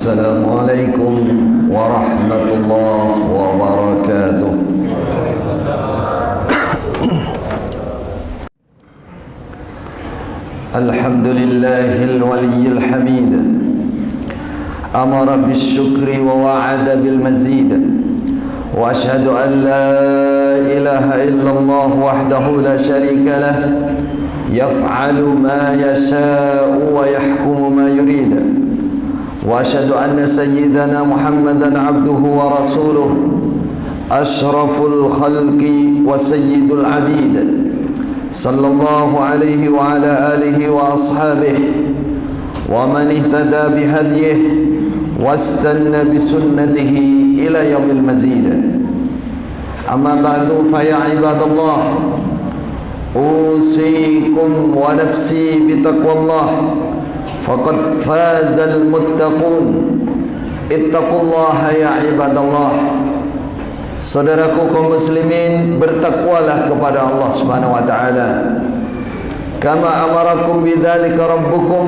Assalamualaikum warahmatullahi wabarakatuh. Alhamdulillahil waliyil hamid, amara bisyukri wa wa'ada bil mazid, wa ashhadu an la ilaha illallah wahdahu la syarika lah, yaf'alu ma yasha'u wa yahkumu ma yurid. Wa ashhadu anna sayyidana Muhammadan abduhu wa rasuluh, ashraful khalqi wa sayyidul abid, sallallahu alaihi wa ala alihi wa ashabihi wa man ihtada bihadyihi wastanna bisunnatihi ila yaumil mazid. Amma ba'du, fa ya ibadallah, usikum wa nafsi bitaqwallah, faqad fazal muttaqun. Ittaqullaha ya ibadallah. Saudaraku kaum muslimin, bertakwalah kepada Allah Subhanahu wa taala. Kama amarakum bidzalika rabbukum,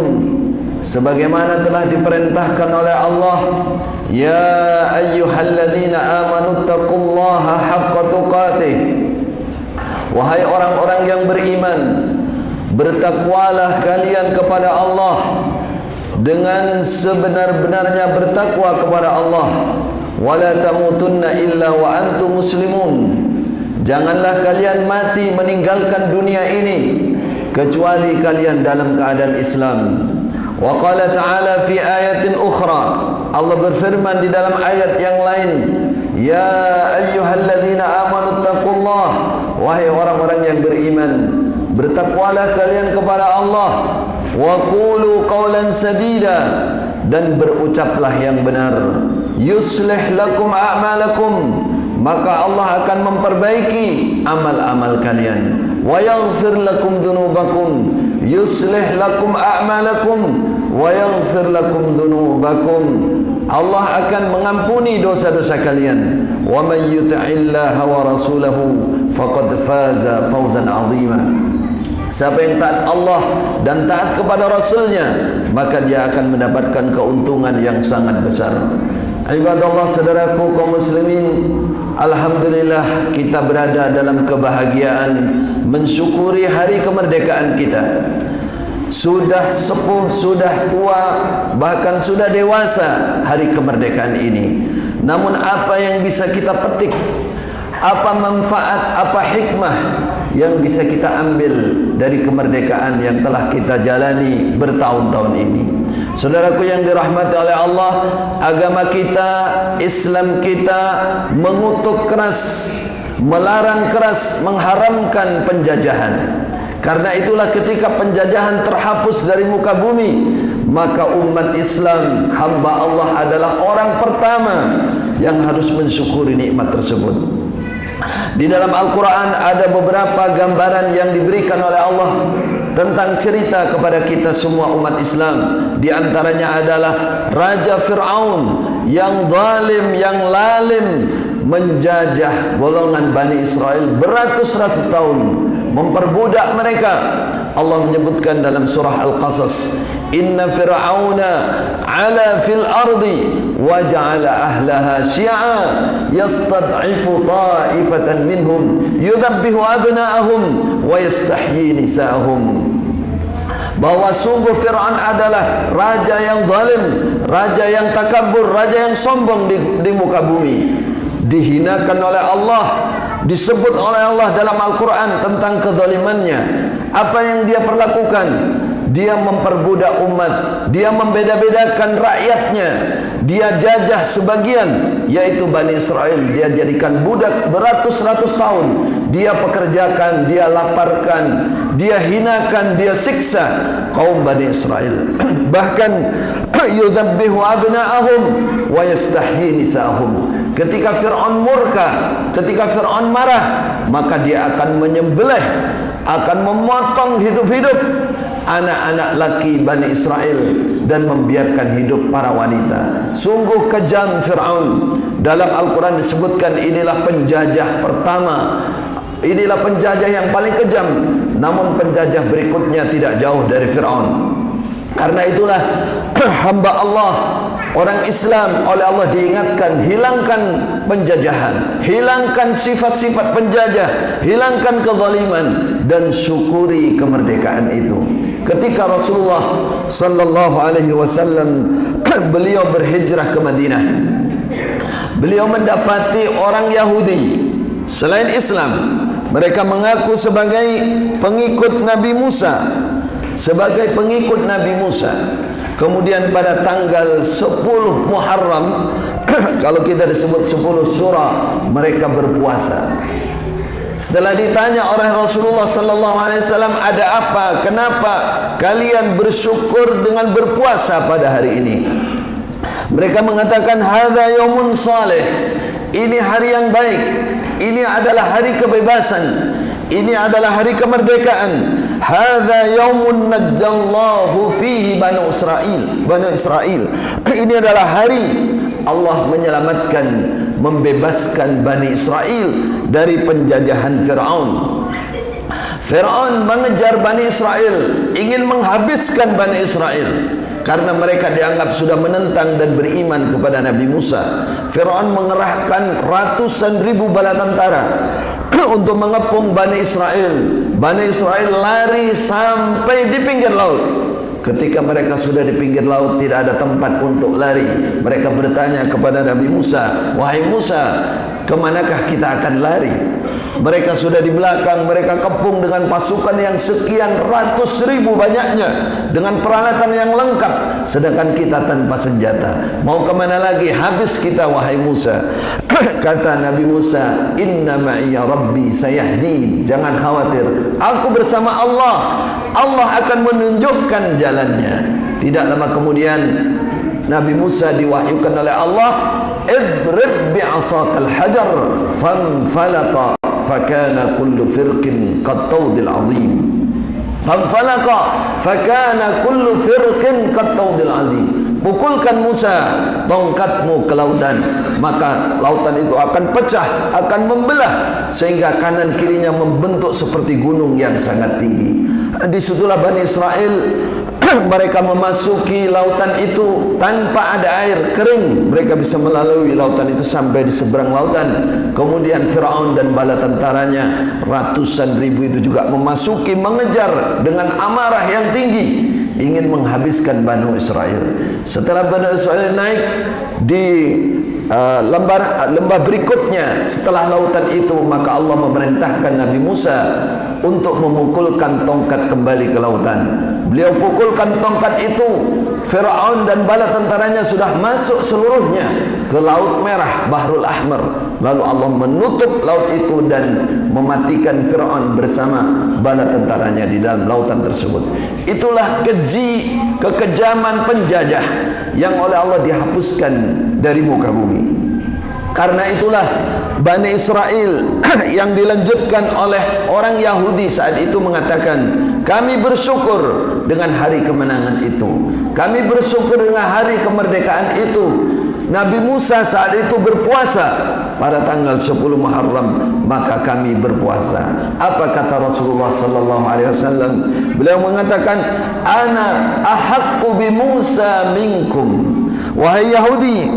sebagaimana telah diperintahkan oleh Allah. Ya ayyuhalladzina amanu taqullaha haqqa tuqatih. Wahai orang-orang yang beriman, bertakwalah kalian kepada Allah dengan sebenar-benarnya bertakwa kepada Allah. Wala tamutunna illa wa antum muslimun. Janganlah kalian mati meninggalkan dunia ini kecuali kalian dalam keadaan Islam. Wa qala ta'ala fi ayatin ukhra, Allah berfirman di dalam ayat yang lain, ya ayyuhalladzina amanu taqullah. Wahai orang-orang yang beriman, bertakwalah kalian kepada Allah. Wa qulu qawlan sadida, dan berucaplah yang benar. Yuslih lakum a'malakum, maka Allah akan memperbaiki amal-amal kalian. Wa yaghfir lakum dhunubakum, yuslih lakum a'malakum wa yaghfir lakum dhunubakum. Allah akan mengampuni dosa-dosa kalian. Wa man yuti'illaha wa rasulahu faqad faza fawzan 'azima. Siapa yang taat Allah dan taat kepada Rasulnya, maka dia akan mendapatkan keuntungan yang sangat besar. Ibadallah, saudaraku kaum muslimin, alhamdulillah kita berada dalam kebahagiaan mensyukuri hari kemerdekaan kita. Sudah sepuh, sudah tua, bahkan sudah dewasa hari kemerdekaan ini. Namun apa yang bisa kita petik, apa manfaat, apa hikmah yang bisa kita ambil dari kemerdekaan yang telah kita jalani bertahun-tahun ini? Saudaraku yang dirahmati oleh Allah, agama kita, Islam kita mengutuk keras, melarang keras, mengharamkan penjajahan. Karena itulah ketika penjajahan terhapus dari muka bumi, maka umat Islam, hamba Allah adalah orang pertama yang harus mensyukuri nikmat tersebut. Di dalam Al-Quran ada beberapa gambaran yang diberikan oleh Allah tentang cerita kepada kita semua umat Islam. Di antaranya adalah Raja Fir'aun yang zalim, yang lalim, menjajah golongan Bani Israel beratus-ratus tahun, memperbudak mereka. Allah menyebutkan dalam surah Al-Qasas, inna fir'auna ala fil ardi wa ja'ala ahlaha syi'a yastad'ifu ta'ifatan minhum yudhabbihu abna'ahum wa yastahyi nisa'ahum. Bahwa sungguh Fir'aun adalah raja yang zalim, raja yang takabur, raja yang sombong di muka bumi. Dihinakan oleh Allah, disebut oleh Allah dalam Al-Quran tentang kezalimannya. Apa yang dia perlakukan? Dia memperbudak umat, dia membeda-bedakan rakyatnya, dia jajah sebagian, yaitu Bani Israel, dia jadikan budak beratus-ratus tahun, dia pekerjakan, dia laparkan, dia hinakan, dia siksa kaum Bani Israel. Bahkan yudhabbihu abna'ahum wa yastahyi nisa'ahum. Ketika Fir'aun murka, ketika Fir'aun marah, maka dia akan menyembelih, akan memotong hidup-hidup anak-anak laki Bani Israel dan membiarkan hidup para wanita. Sungguh kejam Fir'aun. Dalam Al-Quran disebutkan inilah penjajah pertama, inilah penjajah yang paling kejam. Namun penjajah berikutnya tidak jauh dari Fir'aun. Karena itulah hamba Allah, orang Islam oleh Allah diingatkan, hilangkan penjajahan, hilangkan sifat-sifat penjajah, hilangkan kezaliman, dan syukuri kemerdekaan itu. Ketika Rasulullah sallallahu alaihi wasallam beliau berhijrah ke Madinah, beliau mendapati orang Yahudi selain Islam, mereka mengaku sebagai pengikut Nabi Musa, sebagai pengikut Nabi Musa. Kemudian pada tanggal 10 Muharram kalau kita disebut 10 Syura, mereka berpuasa. Setelah ditanya oleh Rasulullah sallallahu alaihi wasallam, ada apa? Kenapa kalian bersyukur dengan berpuasa pada hari ini? Mereka mengatakan, hadza yaumun salih. Ini hari yang baik. Ini adalah hari kebebasan. Ini adalah hari kemerdekaan. Hadza yaumun najjallahu fihi Bani Israel. Ini adalah hari Allah menyelamatkan, membebaskan Bani Israel dari penjajahan Fir'aun. Fir'aun mengejar Bani Israel, ingin menghabiskan Bani Israel karena mereka dianggap sudah menentang dan beriman kepada Nabi Musa. Fir'aun mengerahkan ratusan ribu bala tentara untuk mengepung Bani Israel. Bani Israel lari sampai di pinggir laut. Ketika mereka sudah di pinggir laut, tidak ada tempat untuk lari. Mereka bertanya kepada Nabi Musa, wahai Musa, kemanakah kita akan lari? Mereka sudah di belakang, mereka kepung dengan pasukan yang sekian ratus ribu banyaknya, dengan peralatan yang lengkap, sedangkan kita tanpa senjata. Mau kemana lagi? Habis kita wahai Musa. Kata Nabi Musa, inna ma'iya rabbi sayahdin. Jangan khawatir, aku bersama Allah. Allah akan menunjukkan jalannya. Tidak lama kemudian Nabi Musa diwahyukan oleh Allah, idrib bi'asaqal hajar fanfalaqa fakana kullu firqin qattawdil azim. Fanfalaqa fakana kullu firqin qattawdil azim. Pukulkan Musa tongkatmu ke lautan, maka lautan itu akan pecah, akan membelah sehingga kanan kirinya membentuk seperti gunung yang sangat tinggi. Disitulah Bani Israel mereka memasuki lautan itu tanpa ada air, kering. Mereka bisa melalui lautan itu sampai di seberang lautan. Kemudian Fir'aun dan bala tentaranya ratusan ribu itu juga memasuki, mengejar dengan amarah yang tinggi, ingin menghabiskan Bani Israel. Setelah Bani Israel naik di lembah berikutnya setelah lautan itu, maka Allah memerintahkan Nabi Musa untuk memukulkan tongkat kembali ke lautan. Beliau pukulkan tongkat itu, Fir'aun dan bala tentaranya sudah masuk seluruhnya ke Laut Merah, Bahrul Ahmar. Lalu Allah menutup laut itu dan mematikan Fir'aun bersama bala tentaranya di dalam lautan tersebut. Itulah keji, kekejaman penjajah yang oleh Allah dihapuskan dari muka bumi. Karena itulah Bani Israel yang dilanjutkan oleh orang Yahudi saat itu mengatakan, kami bersyukur dengan hari kemenangan itu, kami bersyukur dengan hari kemerdekaan itu. Nabi Musa saat itu berpuasa pada tanggal 10 Muharram, maka kami berpuasa. Apa kata Rasulullah sallallahu alaihi wasallam? Beliau mengatakan, ana ahaqqu bi Musa minkum. Wahai Yahudi,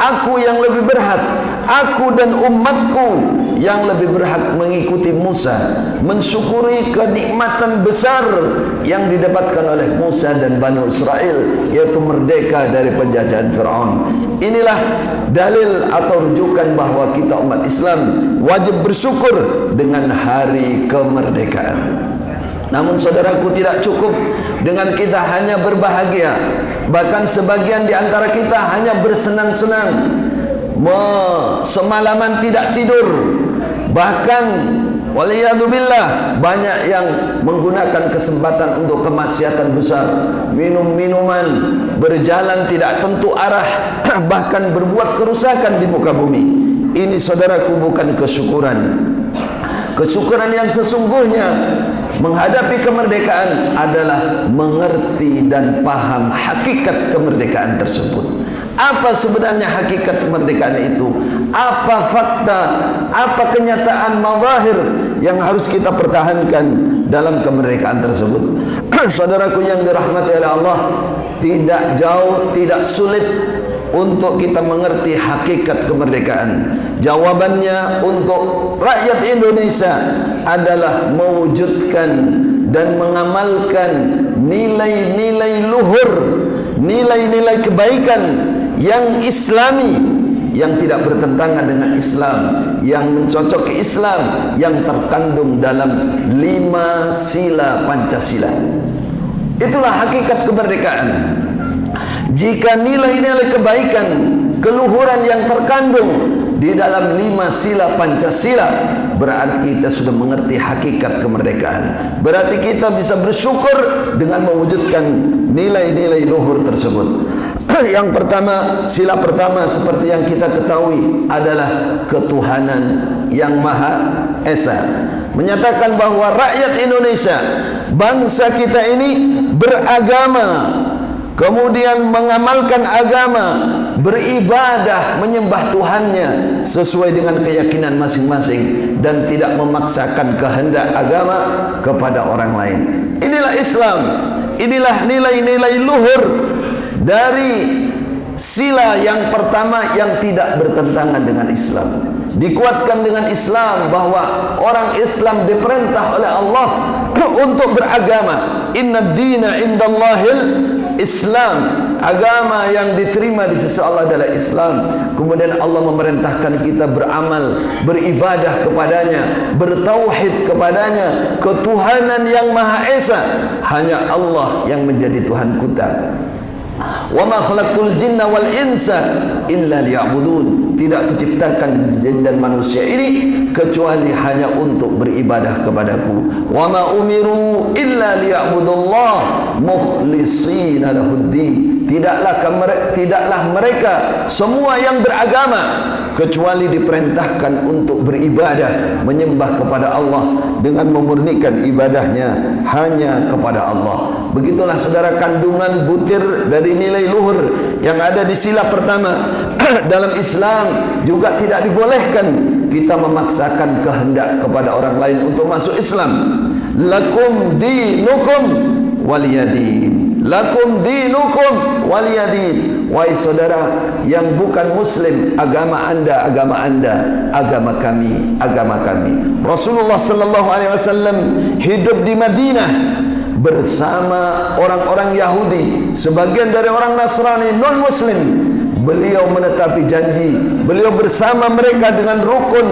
aku yang lebih berhak, aku dan umatku yang lebih berhak mengikuti Musa, mensyukuri kenikmatan besar yang didapatkan oleh Musa dan Bani Israel, yaitu merdeka dari penjajahan Fir'aun. Inilah dalil atau rujukan bahwa kita umat Islam wajib bersyukur dengan hari kemerdekaan. Namun saudaraku, tidak cukup dengan kita hanya berbahagia. Bahkan sebagian di antara kita hanya bersenang-senang, semalaman tidak tidur. Bahkan waliyadzubillah, banyak yang menggunakan kesempatan untuk kemaksiatan besar, minum minuman, berjalan tidak tentu arah, bahkan berbuat kerusakan di muka bumi. Ini saudaraku bukan kesyukuran. Kesyukuran yang sesungguhnya menghadapi kemerdekaan adalah mengerti dan paham hakikat kemerdekaan tersebut. Apa sebenarnya hakikat kemerdekaan itu? Apa fakta, apa kenyataan mazahir yang harus kita pertahankan dalam kemerdekaan tersebut? Saudaraku yang dirahmati oleh Allah, tidak jauh, tidak sulit untuk kita mengerti hakikat kemerdekaan. Jawabannya untuk rakyat Indonesia adalah mewujudkan dan mengamalkan nilai-nilai luhur, nilai-nilai kebaikan yang islami, yang tidak bertentangan dengan Islam, yang mencocoki Islam, yang terkandung dalam 5 sila Pancasila. Itulah hakikat kemerdekaan. Jika nilai-nilai kebaikan, keluhuran yang terkandung di dalam 5 sila Pancasila, berarti kita sudah mengerti hakikat kemerdekaan. Berarti kita bisa bersyukur dengan mewujudkan nilai-nilai luhur tersebut. Yang pertama, sila pertama seperti yang kita ketahui adalah ketuhanan yang Maha Esa. Menyatakan bahwa rakyat Indonesia, bangsa kita ini beragama, kemudian mengamalkan agama, beribadah, menyembah Tuhannya sesuai dengan keyakinan masing-masing dan tidak memaksakan kehendak agama kepada orang lain. Inilah Islam. Inilah nilai-nilai luhur dari sila yang pertama yang tidak bertentangan dengan Islam. Dikuatkan dengan Islam bahwa orang Islam diperintah oleh Allah untuk beragama. Inna dina indallahil Islam. Agama yang diterima di sisi Allah adalah Islam. Kemudian Allah memerintahkan kita beramal, beribadah kepadanya, bertauhid kepadanya, ketuhanan yang Maha Esa. Hanya Allah yang menjadi Tuhan kita. Wa ma khalaqtul jinna wal insa illa liya'budun. Tidak kuciptakan jin dan manusia ini kecuali hanya untuk beribadah kepadaku. Wa ma umiru illa liya'budullah mukhlishina lahuddin. Tidaklah mereka semua yang beragama kecuali diperintahkan untuk beribadah, menyembah kepada Allah dengan memurnikan ibadahnya hanya kepada Allah. Begitulah saudara kandungan butir dari nilai luhur yang ada di sila pertama. Dalam Islam juga tidak dibolehkan kita memaksakan kehendak kepada orang lain untuk masuk Islam. Lakum dinukum waliyadin. Lakum dinukum waliyadin. Wahai saudara yang bukan muslim, agama anda, agama kami, agama kami. Rasulullah sallallahu alaihi wasallam hidup di Madinah bersama orang-orang Yahudi, sebagian dari orang Nasrani non muslim. Beliau menetapi janji, beliau bersama mereka dengan rukun,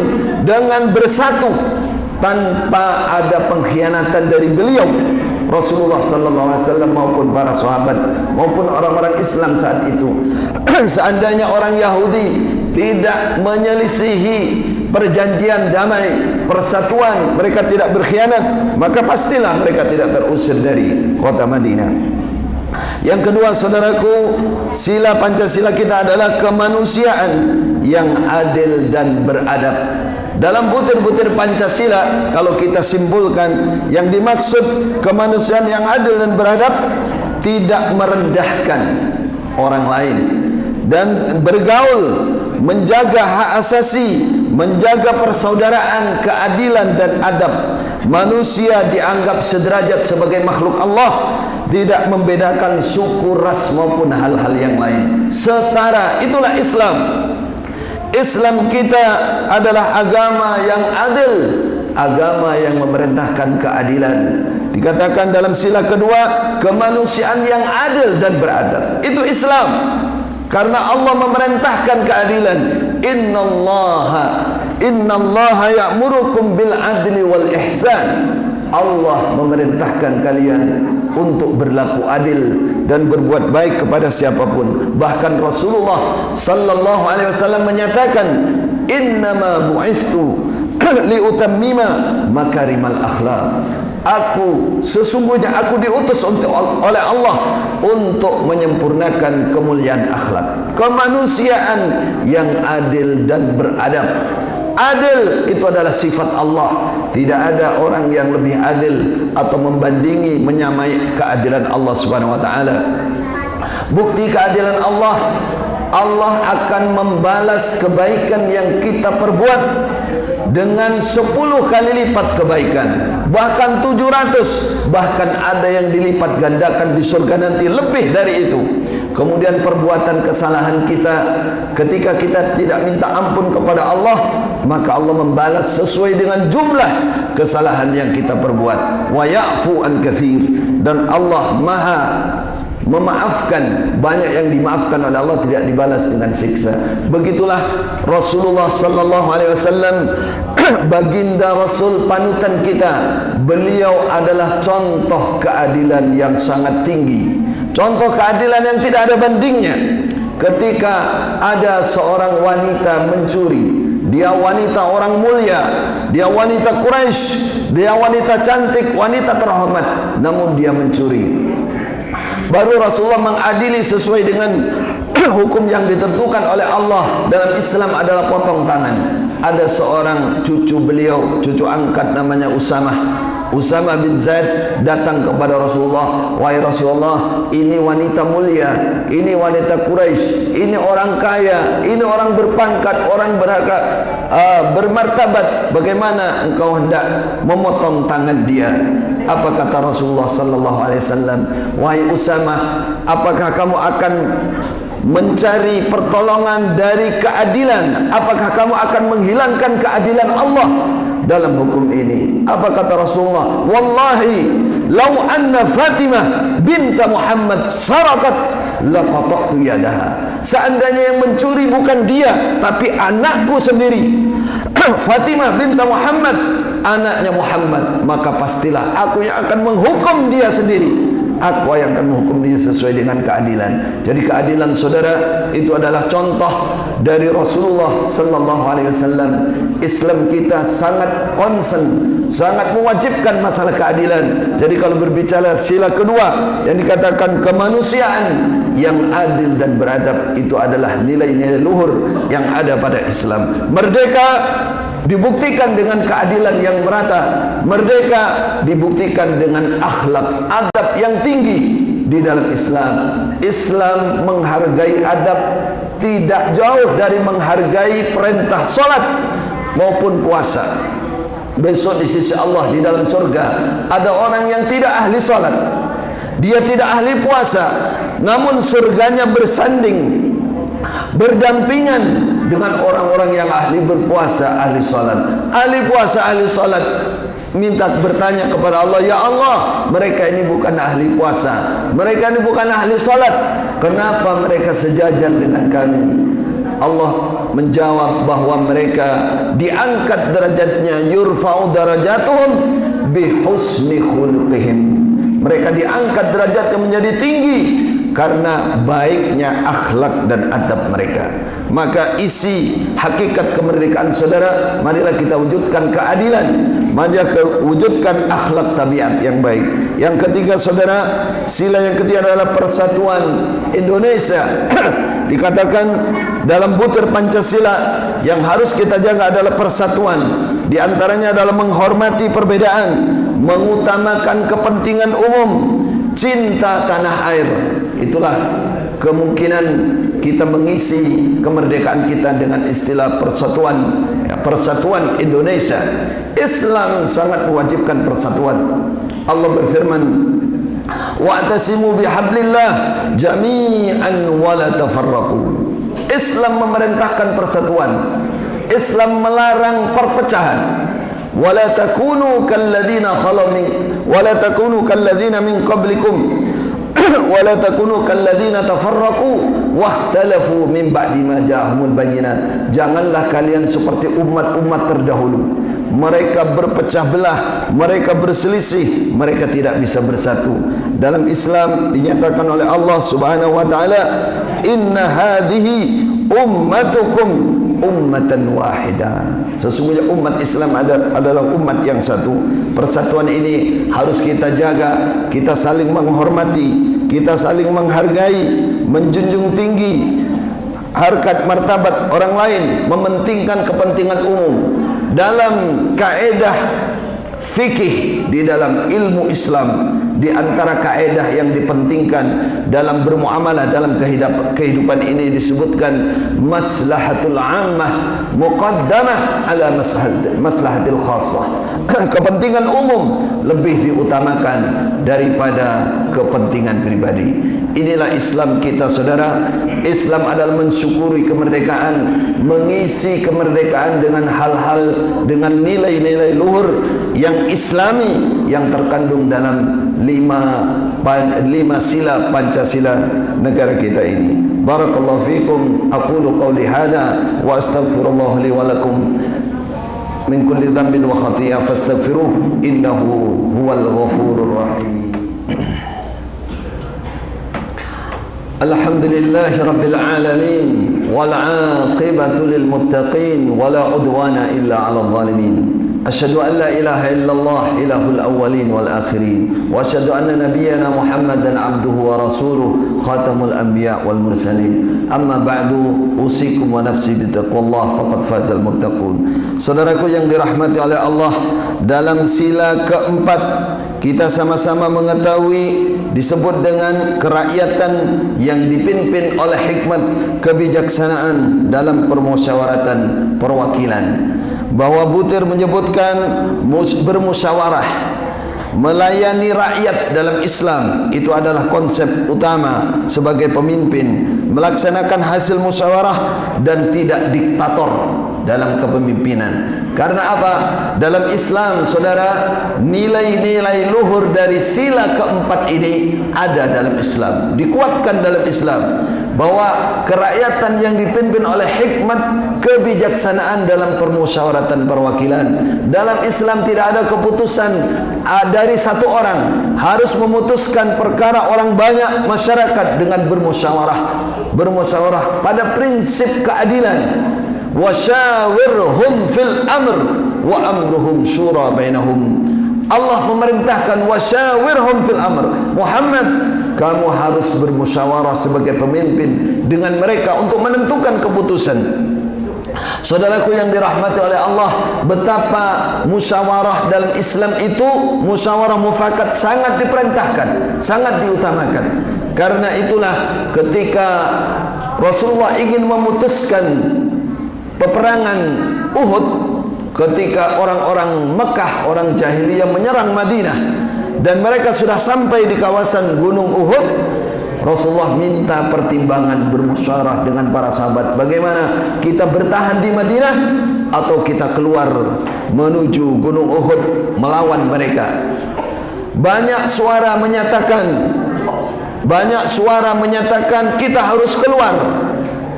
dengan bersatu, tanpa ada pengkhianatan dari beliau. Rasulullah sallallahu alaihi wasallam maupun para sahabat maupun orang-orang Islam saat itu. Seandainya orang Yahudi tidak menyelisihi perjanjian damai, persatuan, mereka tidak berkhianat, maka pastilah mereka tidak terusir dari kota Madinah. Yang kedua saudaraku, sila Pancasila kita adalah kemanusiaan yang adil dan beradab. Dalam butir-butir Pancasila, kalau kita simpulkan, yang dimaksud kemanusiaan yang adil dan beradab, tidak merendahkan orang lain dan bergaul, menjaga hak asasi, menjaga persaudaraan, keadilan dan adab. Manusia dianggap sederajat sebagai makhluk Allah, tidak membedakan suku, ras maupun hal-hal yang lain. Setara, itulah Islam. Islam kita adalah agama yang adil, agama yang memerintahkan keadilan. Dikatakan dalam sila kedua, kemanusiaan yang adil dan beradab. Itu Islam. Karena Allah memerintahkan keadilan. Innallaha ya'murukum bil adli wal ihsan. Allah memerintahkan kalian untuk berlaku adil dan berbuat baik kepada siapapun. Bahkan Rasulullah sallallahu alaihi wasallam menyatakan, innama bu'ithtu liutammima makarimal akhlaq. Sesungguhnya aku diutus oleh Allah untuk menyempurnakan kemuliaan akhlak, kemanusiaan yang adil dan beradab. Adil itu adalah sifat Allah. Tidak ada orang yang lebih adil atau membandingi, menyamai keadilan Allah Subhanahu wa taala. Bukti keadilan Allah Allah akan membalas kebaikan yang kita perbuat dengan 10 kali lipat kebaikan, bahkan 700, bahkan ada yang dilipat gandakan di surga nanti lebih dari itu. Kemudian perbuatan kesalahan kita, ketika kita tidak minta ampun kepada Allah, maka Allah membalas sesuai dengan jumlah kesalahan yang kita perbuat. Wa ya'fu an katsir, dan Allah Maha memaafkan, banyak yang dimaafkan oleh Allah, tidak dibalas dengan siksa. Begitulah Rasulullah sallallahu alaihi wasallam, baginda Rasul panutan kita. Beliau adalah contoh keadilan yang sangat tinggi, contoh keadilan yang tidak ada bandingnya. Ketika ada seorang wanita mencuri, dia wanita orang mulia, dia wanita Quraisy, dia wanita cantik, wanita terhormat, namun dia mencuri. Baru Rasulullah mengadili sesuai dengan hukum yang ditentukan oleh Allah dalam Islam adalah potong tangan. Ada seorang cucu beliau, cucu angkat namanya Usamah bin Zaid, datang kepada Rasulullah. Wahai Rasulullah, ini wanita mulia, ini wanita Quraisy, ini orang kaya, ini orang berpangkat, orang berharga, bermartabat. Bagaimana engkau hendak memotong tangan dia? Apa kata Rasulullah sallallahu alaihi wasallam? Wahai Usamah, apakah kamu akan mencari pertolongan dari keadilan? Apakah kamu akan menghilangkan keadilan Allah dalam hukum ini? Apa kata Rasulullah? Wallahi law anna Fatimah binta Muhammad sarakat laqata'tu yadaha. Seandainya yang mencuri bukan dia, tapi anakku sendiri, Fatimah binta Muhammad, anaknya Muhammad, maka pastilah aku yang akan menghukum dia sendiri. Aku yang akan menghukum dia sesuai dengan keadilan. Jadi keadilan, saudara, itu adalah contoh dari Rasulullah sallallahu alaihi wasallam. Islam kita sangat concern, sangat mewajibkan masalah keadilan. Jadi kalau berbicara sila kedua yang dikatakan kemanusiaan yang adil dan beradab, itu adalah nilai-nilai luhur yang ada pada Islam. Merdeka dibuktikan dengan keadilan yang merata. Merdeka dibuktikan dengan akhlak, adab yang tinggi di dalam Islam. Islam menghargai adab, tidak jauh dari menghargai perintah solat maupun puasa. Besok di sisi Allah di dalam surga ada orang yang tidak ahli solat, dia tidak ahli puasa, namun surganya bersanding, berdampingan dengan orang-orang yang ahli berpuasa, ahli salat. Ahli puasa, ahli salat minta bertanya kepada Allah, ya Allah, mereka ini bukan ahli puasa, mereka ini bukan ahli salat, kenapa mereka sejajar dengan kami? Allah menjawab bahwa mereka diangkat derajatnya, yurfa'u darajatuhum bihusni khuluqihim. Mereka diangkat derajatnya menjadi tinggi karena baiknya akhlak dan adab mereka. Maka isi hakikat kemerdekaan, saudara, marilah kita wujudkan keadilan, marilah wujudkan akhlak tabiat yang baik. Yang ketiga, saudara, sila yang ketiga adalah persatuan Indonesia. Dikatakan dalam butir Pancasila yang harus kita jaga adalah persatuan. Di antaranya adalah menghormati perbedaan, mengutamakan kepentingan umum, cinta tanah air. Itulah kemungkinan kita mengisi kemerdekaan kita dengan istilah persatuan, persatuan Indonesia. Islam sangat mewajibkan persatuan. Allah berfirman, wa'tasimu bihablillah jami'an wa la tafarraqu. Islam memerintahkan persatuan. Islam melarang perpecahan. Wa la takunu kalladzina khalu min wa la takunu kalladzina min qablikum wa la takunu kalladzina tafarraqu wahtalafu min ba'di ma ja'ahumul bayyinat. Janganlah kalian seperti umat-umat terdahulu. Mereka berpecah belah, mereka berselisih, mereka tidak bisa bersatu. Dalam Islam dinyatakan oleh Allah Subhanahu wa taala, inna hadhihi ummatukum ummatan wahidah. Sesungguhnya umat Islam adalah umat yang satu. Persatuan ini harus kita jaga, kita saling menghormati, kita saling menghargai, menjunjung tinggi harkat martabat orang lain, mementingkan kepentingan umum. Dalam kaedah fikih di dalam ilmu Islam di antara kaedah yang dipentingkan dalam bermuamalah dalam kehidupan ini disebutkan maslahatul ammah muqaddamah ala maslahatil khassah. Kepentingan umum lebih diutamakan daripada kepentingan pribadi. Inilah Islam kita, saudara. Islam adalah mensyukuri kemerdekaan, mengisi kemerdekaan dengan hal-hal, dengan nilai-nilai luhur yang islami yang terkandung dalam lima sila Pancasila negara kita ini. Barakallahu fikum. Aqulu qawli hadha wa astaghfirullah li wa lakum min kulli dhanbin wa khati'ah fastaghfiruh innahu huwal ghafurur rahim. Alhamdulillahi rabbil alamin wal 'aqibatu lil muttaqin wala udwana illa 'alal zalimin. Asyhadu an la ilaha illallah ilahul awwalin wal akhirin wa asyhadu anna nabiyyana Muhammadan 'abduhu wa rasuluh khatamul anbiya wal mursalin. Amma ba'du, usikum wa nafsi bittaqwallah faqad fazal muttaqun. Saudaraku yang dirahmati oleh Allah, dalam sila keempat kita sama-sama mengetahui disebut dengan kerakyatan yang dipimpin oleh hikmat kebijaksanaan dalam permusyawaratan perwakilan. Bahwa Butir menyebutkan bermusyawarah, melayani rakyat dalam Islam itu adalah konsep utama sebagai pemimpin, melaksanakan hasil musyawarah dan tidak diktator dalam kepemimpinan. Karena apa? Dalam Islam, saudara, nilai-nilai luhur dari sila keempat ini ada dalam Islam, dikuatkan dalam Islam, bahwa kerakyatan yang dipimpin oleh hikmat kebijaksanaan dalam permusyawaratan perwakilan. Dalam Islam tidak ada keputusan dari satu orang, harus memutuskan perkara orang banyak masyarakat dengan bermusyawarah pada prinsip keadilan. Wasyawirhum fil amr wa amruhum syura bainahum. Allah memerintahkan wasyawirhum fil amr. Muhammad, kamu harus bermusyawarah sebagai pemimpin dengan mereka untuk menentukan keputusan. Saudaraku yang dirahmati oleh Allah, betapa musyawarah dalam Islam itu, musyawarah mufakat sangat diperintahkan, sangat diutamakan. Karena itulah ketika Rasulullah ingin memutuskan peperangan Uhud, ketika orang-orang Mekah, orang jahiliyah menyerang Madinah dan mereka sudah sampai di kawasan Gunung Uhud, Rasulullah minta pertimbangan bermusyawarah dengan para sahabat. Bagaimana kita bertahan di Madinah atau kita keluar menuju Gunung Uhud melawan mereka? Banyak suara menyatakan kita harus keluar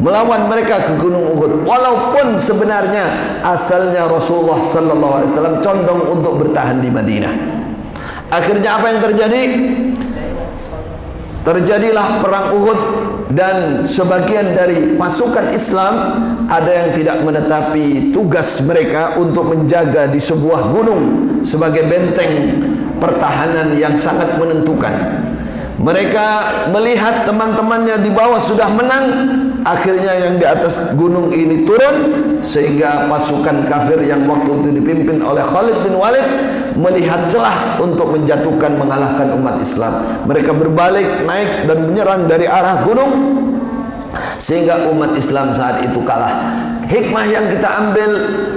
melawan mereka ke Gunung Uhud, walaupun sebenarnya asalnya Rasulullah sallallahu alaihi wasallam condong untuk bertahan di Madinah. Akhirnya apa yang terjadi? Terjadilah perang Uhud dan sebagian dari pasukan Islam ada yang tidak menetapi tugas mereka untuk menjaga di sebuah gunung sebagai benteng pertahanan yang sangat menentukan. Mereka melihat teman-temannya di bawah sudah menang, akhirnya yang di atas gunung ini turun, sehingga pasukan kafir yang waktu itu dipimpin oleh Khalid bin Walid melihat celah untuk menjatuhkan, mengalahkan umat Islam. Mereka berbalik, naik dan menyerang dari arah gunung, sehingga umat Islam saat itu kalah. Hikmah yang kita ambil,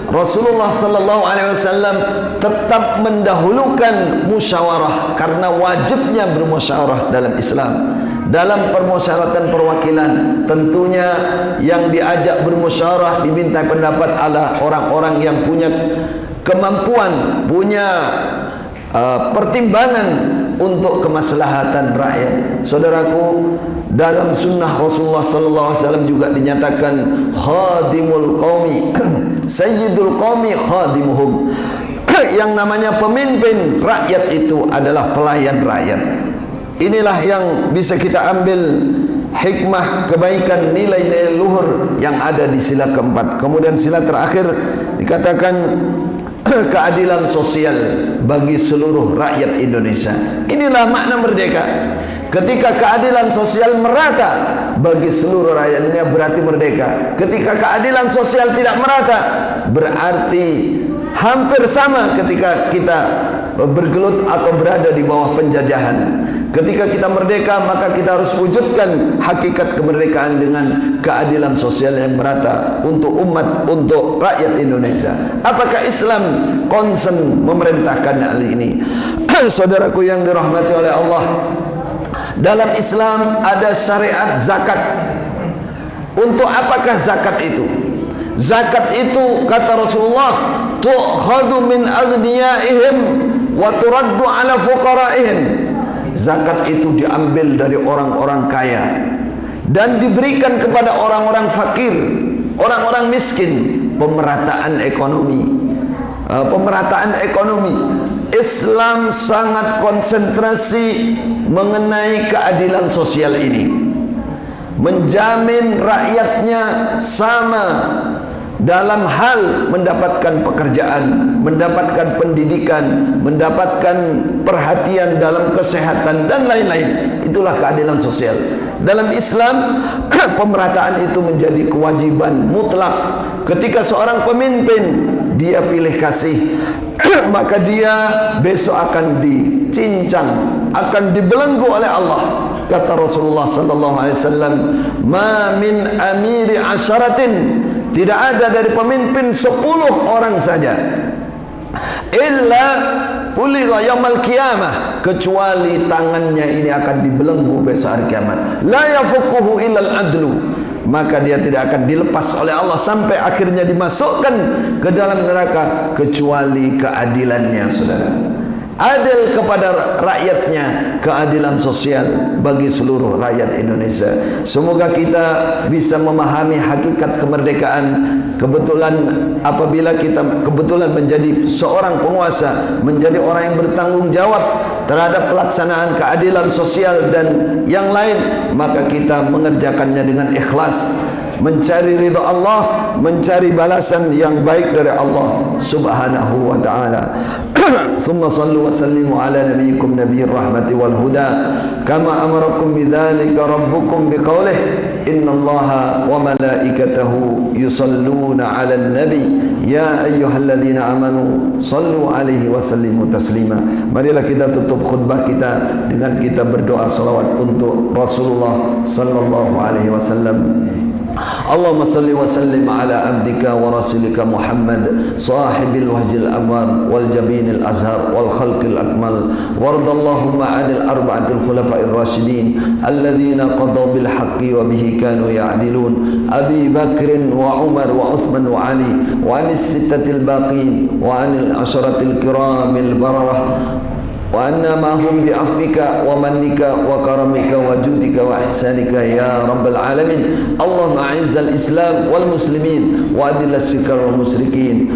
Rasulullah sallallahu alaihi wasallam tetap mendahulukan musyawarah karena wajibnya bermusyawarah dalam Islam. Dalam permusyawaratan perwakilan, tentunya yang diajak bermusyawarah diminta pendapat adalah orang-orang yang punya kemampuan, punya pertimbangan untuk kemaslahatan rakyat. Saudaraku, dalam sunnah Rasulullah sallallahu alaihi wasallam juga dinyatakan khadimul qaumi sayyidul qaumi khadimuhum. Yang namanya pemimpin rakyat itu adalah pelayan rakyat. Inilah yang bisa kita ambil hikmah, kebaikan, nilai-nilai luhur yang ada di sila keempat. Kemudian sila terakhir dikatakan keadilan sosial bagi seluruh rakyat Indonesia. Inilah makna merdeka. Ketika keadilan sosial merata bagi seluruh rakyatnya berarti merdeka. Ketika keadilan sosial tidak merata berarti hampir sama ketika kita bergelut atau berada di bawah penjajahan. Ketika kita merdeka, maka kita harus wujudkan hakikat kemerdekaan dengan keadilan sosial yang merata untuk umat, untuk rakyat Indonesia. Apakah Islam concern memerintahkan hal ini? Saudaraku yang dirahmati oleh Allah, dalam Islam ada syariat zakat. Untuk apakah zakat itu? Zakat itu, kata Rasulullah, tu'khadhu min aghniyaihim wa turaddu ala fuqaraihim. Zakat itu diambil dari orang-orang kaya dan diberikan kepada orang-orang fakir, orang-orang miskin. Pemerataan ekonomi. Pemerataan ekonomi. Islam sangat konsentrasi mengenai keadilan sosial ini, menjamin rakyatnya sama dalam hal mendapatkan pekerjaan, mendapatkan pendidikan, mendapatkan perhatian dalam kesehatan dan lain-lain. Itulah keadilan sosial. Dalam Islam, pemerataan itu menjadi kewajiban mutlak. Ketika seorang pemimpin dia pilih kasih, maka dia besok akan dicincang, akan dibelenggu oleh Allah. Kata Rasulullah sallallahu alaihi wasallam, "Ma min amiri asyaratin", tidak ada dari pemimpin 10 orang saja, illa uligha yaumal qiyamah, kecuali tangannya ini akan dibelenggu besok hari kiamat. La yafukuhu illal adlu, maka dia tidak akan dilepas oleh Allah sampai akhirnya dimasukkan ke dalam neraka kecuali keadilannya, saudara. Adil kepada rakyatnya, keadilan sosial bagi seluruh rakyat Indonesia. Semoga kita bisa memahami hakikat kemerdekaan. Kebetulan apabila kita kebetulan menjadi seorang penguasa, menjadi orang yang bertanggung jawab terhadap pelaksanaan keadilan sosial dan yang lain, maka kita mengerjakannya dengan ikhlas, mencari ridha Allah, mencari balasan yang baik dari Allah Subhanahu wa taala. Thumma sallu wa sallimu ala nabiyyikum nabiyyir rahmati wal huda kama amarakum bidzalika rabbukum biqaulih innallaha wa malaikatahu yusalluna 'alan nabi ya ayyuhalladzina amanu sallu 'alaihi wa sallimu taslima. Marilah kita tutup khutbah kita dengan kita berdoa salawat untuk Rasulullah sallallahu alaihi wasallam. Allahumma salli wa sallim ala abdika wa rasulika Muhammad sahibil wajhil anwar wal jabinil azhar wal khalqil akmal wardallahumma 'anil arba'atil khulafa'ir rasyidin alladhina qadaw bil haqqi wa bihi kanu ya'dilun Abi Bakr wa Umar wa Uthman wa Ali wa 'anis sittatil baqin wa 'anil asharatil kiramil bararah wa anna ma'hum bi'afwika wa mannika wa karamika wa judika wa ihsanika ya rabbal alamin. Allahumma a'izzal islam wal muslimin wa adil as-sirka wal musyrikin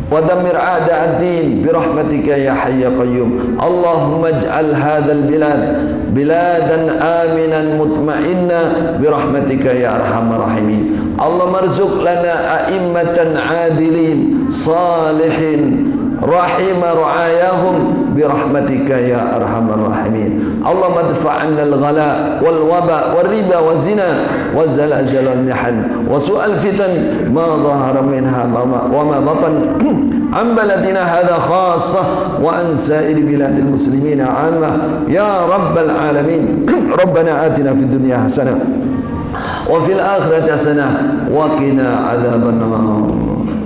wa dammir a'da'ad din birahmatika ya hayy ya qayyum. Allahumma ij'al hadzal bilad biladan aminan mutma'inna birahmatika ya arhamar rahimin. Allahumma arzuq lana a'immatan 'adilin salihin rahima ru'ayahum birahmatika ya arhamar rahimin. Allahumma adfa' 'anna al-ghala wal waba wal riba wal zina wal zalzal wal mihan wa su'al fitan ma dhahara minha wa ma batan an baladina hadha khassah wa an sa'iri biladil muslimin 'amma ya rabbal alamin. Rabbana atina fid dunya hasanah wa fil akhirati hasanah wa qina 'adzaban nar.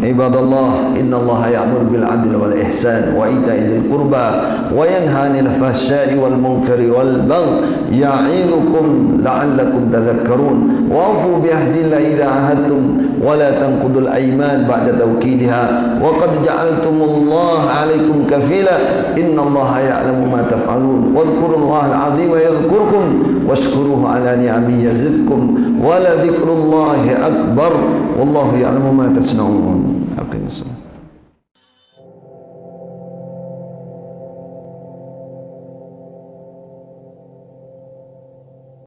Ibadallah, innallaha ya'muru bil 'adli wal ihsan wa ita'i dzil qurba wa yanha 'anil fahsya'i wal munkari wal baghi ya'idzukum la'allakum tadhakkarun wa awfu bi ahdillahi idza 'ahadtum wa la tanqudul ayman ba'da tawkidiha wa qad ja'altumullaha 'alaykum kafila innallaha ya'lamu ma taf'alun wadhkurullaha al-'azima yadhkurkum washkuruhu 'ala ni'amihi yazidkum wa la dhikrullahi akbar wallahu ya'lamu ma tasna'un. Aqimus salat.